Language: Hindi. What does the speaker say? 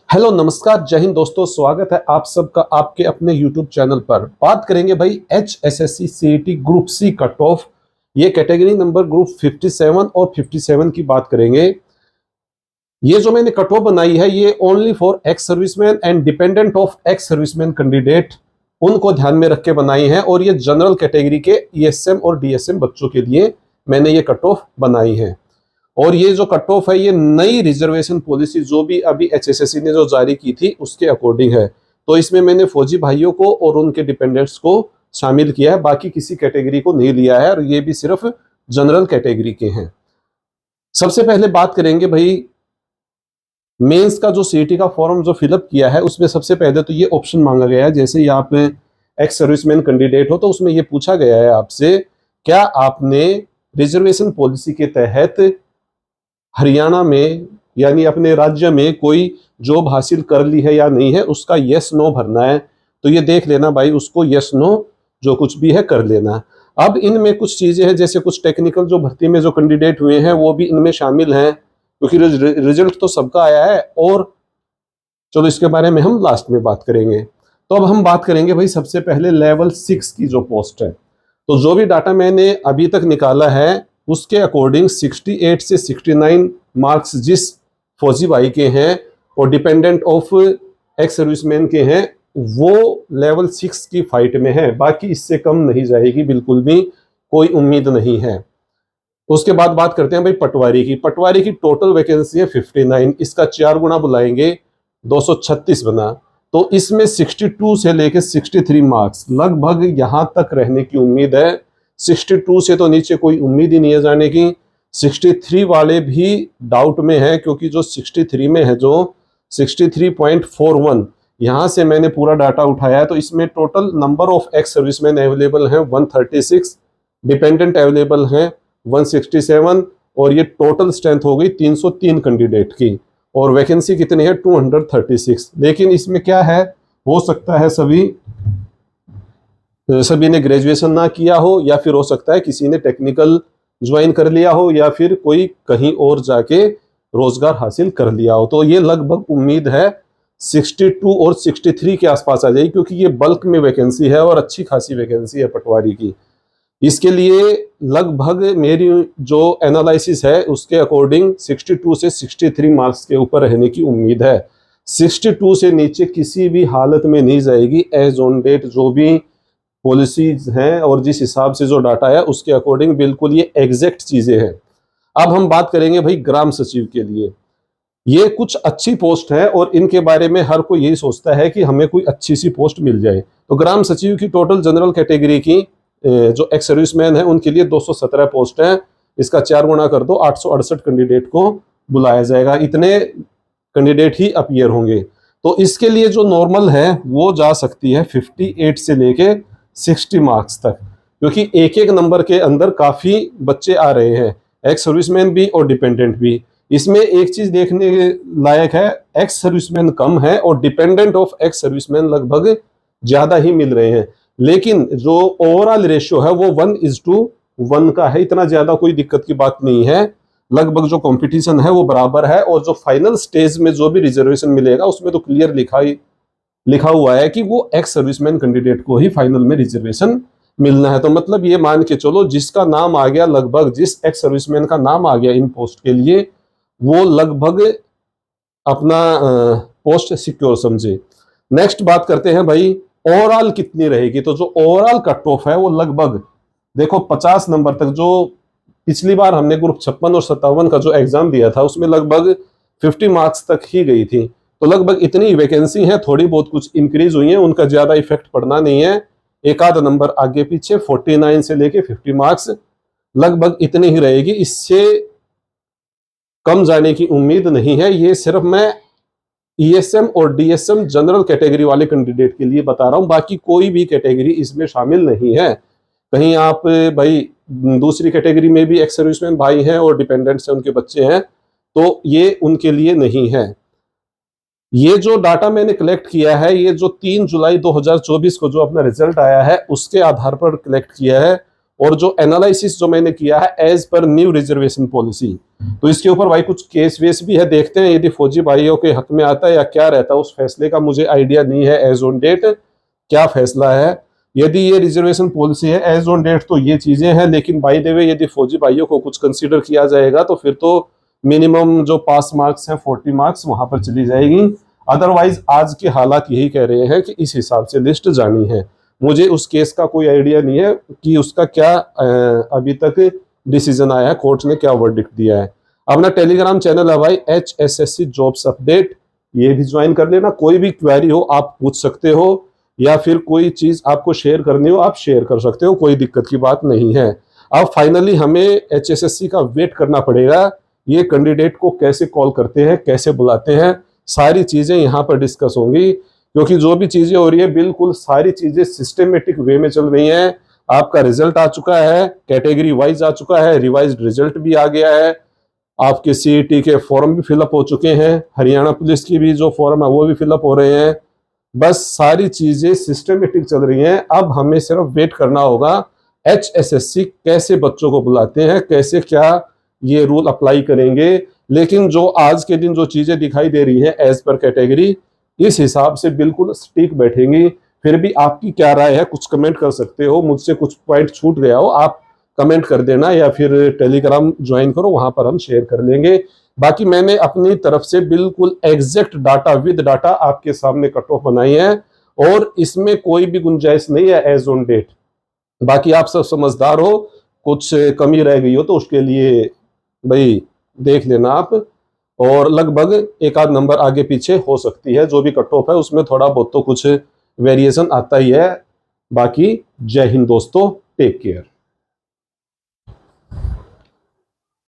हेलो नमस्कार जय हिंद दोस्तों, स्वागत है आप सबका आपके अपने यूट्यूब चैनल पर। बात करेंगे भाई HSSC CET group C cut off. ये कैटेगरी नंबर ग्रुप 57 और 57 की बात करेंगे। ये जो मैंने कट ऑफ बनाई है ये only for ex serviceman and dependent of ex serviceman candidate, उनको ध्यान में रख के बनाई है। और ये जनरल कैटेगरी के ESM और DSM बच्चों के लिए मैंने ये कट ऑफ बनाई है। और ये जो कट ऑफ है ये नई रिजर्वेशन पॉलिसी जो भी अभी HSSC ने जो जारी की थी उसके अकॉर्डिंग है। तो इसमें मैंने फौजी भाइयों को और उनके डिपेंडेंट्स को शामिल किया है, बाकी किसी कैटेगरी को नहीं लिया है और ये भी सिर्फ जनरल कैटेगरी के हैं। सबसे पहले बात करेंगे भाई मेंस का जो CET का फॉर्म जो फिलअप किया है उसमें सबसे पहले तो ये ऑप्शन मांगा गया है। जैसे ही आप एक्स सर्विसमैन कैंडिडेट हो तो उसमें ये पूछा गया है आपसे, क्या आपने रिजर्वेशन पॉलिसी के तहत हरियाणा में यानी अपने राज्य में कोई जॉब हासिल कर ली है या नहीं है, उसका यस नो भरना है। तो ये देख लेना भाई, उसको यस नो जो कुछ भी है कर लेना। अब इनमें कुछ चीजें हैं, जैसे कुछ टेक्निकल जो भर्ती में जो कैंडिडेट हुए हैं वो भी इनमें शामिल हैं, क्योंकि रिजल्ट तो सबका आया है। और चलो इसके बारे में हम लास्ट में बात करेंगे। तो अब हम बात करेंगे भाई सबसे पहले लेवल 6 की जो पोस्ट है। तो जो भी डाटा मैंने अभी तक निकाला है उसके अकॉर्डिंग 68 से 69 मार्क्स जिस फौजी भाई के हैं और डिपेंडेंट ऑफ एक्स सर्विसमैन के हैं वो लेवल 6 की फाइट में है, बाकी इससे कम नहीं जाएगी, बिल्कुल भी कोई उम्मीद नहीं है। उसके बाद बात करते हैं भाई पटवारी की। पटवारी की टोटल वैकेंसी है 59, इसका 4 गुना बुलाएंगे 236 बना। तो इसमें 62 से लेकर 63 मार्क्स लगभग यहां तक रहने की उम्मीद है। 62 से तो नीचे कोई उम्मीद ही नहीं है जाने की। 63 वाले भी डाउट में है, क्योंकि जो 63 में है जो 63.41, यहां से मैंने पूरा डाटा उठाया है। तो इसमें total number of ex serviceman available हैं 136, डिपेंडेंट अवेलेबल हैं 167, और ये टोटल स्ट्रेंथ हो गई 303 कैंडिडेट की। और वैकेंसी कितनी है 236। लेकिन इसमें क्या है, हो सकता है सभी ने ग्रेजुएशन ना किया हो, या फिर हो सकता है किसी ने टेक्निकल ज्वाइन कर लिया हो, या फिर कोई कहीं और जाके रोजगार हासिल कर लिया हो। तो ये लगभग उम्मीद है 62 और 63 के आसपास आ जाएगी, क्योंकि ये बल्क में वैकेंसी है और अच्छी खासी वैकेंसी है पटवारी की। इसके लिए लगभग मेरी जो एनालिसिस है उसके अकॉर्डिंग 62 से 63 मार्क्स के ऊपर रहने की उम्मीद है। 62 से नीचे किसी भी हालत में नहीं जाएगी। एज ऑन डेट जो भी पॉलिसीज हैं और जिस हिसाब से जो डाटा है उसके अकॉर्डिंग बिल्कुल ये एग्जैक्ट चीजें हैं। अब हम बात करेंगे भाई ग्राम सचिव के लिए। ये कुछ अच्छी पोस्ट है और इनके बारे में हर कोई यही सोचता है कि हमें कोई अच्छी सी पोस्ट मिल जाए। तो ग्राम सचिव की टोटल जनरल कैटेगरी की जो एक्स सर्विसमैन है उनके लिए 217 पोस्ट है। इसका 4 गुना कर दो, 868 कैंडिडेट को बुलाया जाएगा। इतने कैंडिडेट ही अपीयर होंगे। तो इसके लिए जो नॉर्मल है वो जा सकती है 58 से लेके 60 मार्क्स तक, क्योंकि एक एक नंबर के अंदर काफी बच्चे आ रहे हैं, एक्स सर्विसमैन भी और डिपेंडेंट भी। इसमें एक चीज देखने लायक है, एक्स सर्विसमैन कम है और डिपेंडेंट ऑफ एक्स सर्विसमैन लगभग ज्यादा ही मिल रहे हैं। लेकिन जो ओवरऑल रेशियो है वो 1:1 का है, इतना ज्यादा कोई दिक्कत की बात नहीं है। लगभग जो कंपटीशन है वो बराबर है। और जो फाइनल स्टेज में जो भी रिजर्वेशन मिलेगा उसमें तो क्लियर लिखा हुआ है कि वो एक्स सर्विसमैन कैंडिडेट को ही फाइनल में रिजर्वेशन मिलना है। तो मतलब ये मान के चलो जिसका नाम आ गया, लगभग जिस एक्स सर्विसमैन का नाम आ गया इन पोस्ट के लिए, वो लगभग अपना पोस्ट सिक्योर समझे। नेक्स्ट बात करते हैं भाई ओवरऑल कितनी रहेगी। तो जो ओवरऑल कट ऑफ है वो लगभग देखो 50 नंबर तक। जो पिछली बार हमने ग्रुप 56 और 57 का जो एग्जाम दिया था उसमें लगभग 50 मार्क्स तक ही गई थी। तो लगभग इतनी वैकेंसी है, थोड़ी बहुत कुछ इंक्रीज हुई है, उनका ज्यादा इफेक्ट पड़ना नहीं है। एक आध नंबर आगे पीछे 49 से लेके 50 मार्क्स लगभग इतनी ही रहेगी, इससे कम जाने की उम्मीद नहीं है। ये सिर्फ मैं ESM और DSM जनरल कैटेगरी वाले कैंडिडेट के लिए बता रहा हूं, बाकी कोई भी कैटेगरी इसमें शामिल नहीं है। कहीं आप भाई दूसरी कैटेगरी में भी एक्स सर्विसमैन भाई हैं और डिपेंडेंट्स हैं, उनके बच्चे हैं, तो ये उनके लिए नहीं है। ये जो डाटा मैंने कलेक्ट किया है ये जो 3 जुलाई 2024 को जो अपना रिजल्ट आया है उसके आधार पर कलेक्ट किया है। और जो एनालिसिस जो मैंने किया है as per new reservation policy, तो इसके ऊपर भाई कुछ केस वेस भी है, देखते हैं यदि फौजी भाइयों के हक में आता है या क्या रहता है। उस फैसले का मुझे आइडिया नहीं है एज ऑन डेट क्या फैसला है। यदि ये रिजर्वेशन पॉलिसी है एज ऑन डेट तो ये चीजें हैं, लेकिन बाय द वे यदि फौजी भाइयों को कुछ कंसीडर किया जाएगा तो फिर तो मिनिमम जो पास मार्क्स हैं 40 मार्क्स वहां पर चली जाएगी। अदरवाइज आज के हालात यही कह रहे हैं कि इस हिसाब से लिस्ट जानी है। मुझे उस केस का कोई आइडिया नहीं है कि उसका क्या अभी तक डिसीजन आया है, कोर्ट ने क्या वर्डिक्ट दिया है। अपना टेलीग्राम चैनल है भाई HSSC जॉब्स अपडेट, ये भी ज्वाइन कर लेना। कोई भी क्वेरी हो आप पूछ सकते हो, या फिर कोई चीज आपको शेयर करनी हो आप शेयर कर सकते हो, कोई दिक्कत की बात नहीं है। अब फाइनली हमें HSSC का वेट करना पड़ेगा, ये कैंडिडेट को कैसे कॉल करते हैं, कैसे बुलाते हैं, सारी चीजें यहाँ पर डिस्कस होंगी। क्योंकि जो भी चीजें हो रही है बिल्कुल सारी चीजें सिस्टमेटिक वे में चल रही हैं। आपका रिजल्ट आ चुका है, कैटेगरी वाइज आ चुका है, रिवाइज्ड रिजल्ट भी आ गया है, आपके CET के फॉर्म भी फिलअप हो चुके हैं, हरियाणा पुलिस की भी जो फॉर्म है वो भी फिलअप हो रहे हैं। बस सारी चीजें सिस्टमेटिक चल रही हैं। अब हमें सिर्फ वेट करना होगा HSSC कैसे बच्चों को बुलाते हैं, कैसे क्या ये रूल अप्लाई करेंगे। लेकिन जो आज के दिन जो चीजें दिखाई दे रही हैं एज पर कैटेगरी, इस हिसाब से बिल्कुल स्टिक बैठेंगी। फिर भी आपकी क्या राय है कुछ कमेंट कर सकते हो, मुझसे कुछ पॉइंट छूट गया हो आप कमेंट कर देना, या फिर टेलीग्राम ज्वाइन करो, वहां पर हम शेयर कर लेंगे। बाकी मैंने अपनी तरफ से बिल्कुल एग्जैक्ट डाटा विद डाटा आपके सामने कट ऑफ बनाई है, और इसमें कोई भी गुंजाइश नहीं है एज ऑन डेट। बाकी आप सब समझदार हो, कुछ कमी रह गई हो तो उसके लिए भाई देख लेना आप, और लगभग एक आध नंबर आगे पीछे हो सकती है। जो भी कट ऑफ है उसमें थोड़ा बहुत तो कुछ वेरिएशन आता ही है। बाकी जय हिंद दोस्तों, टेक केयर।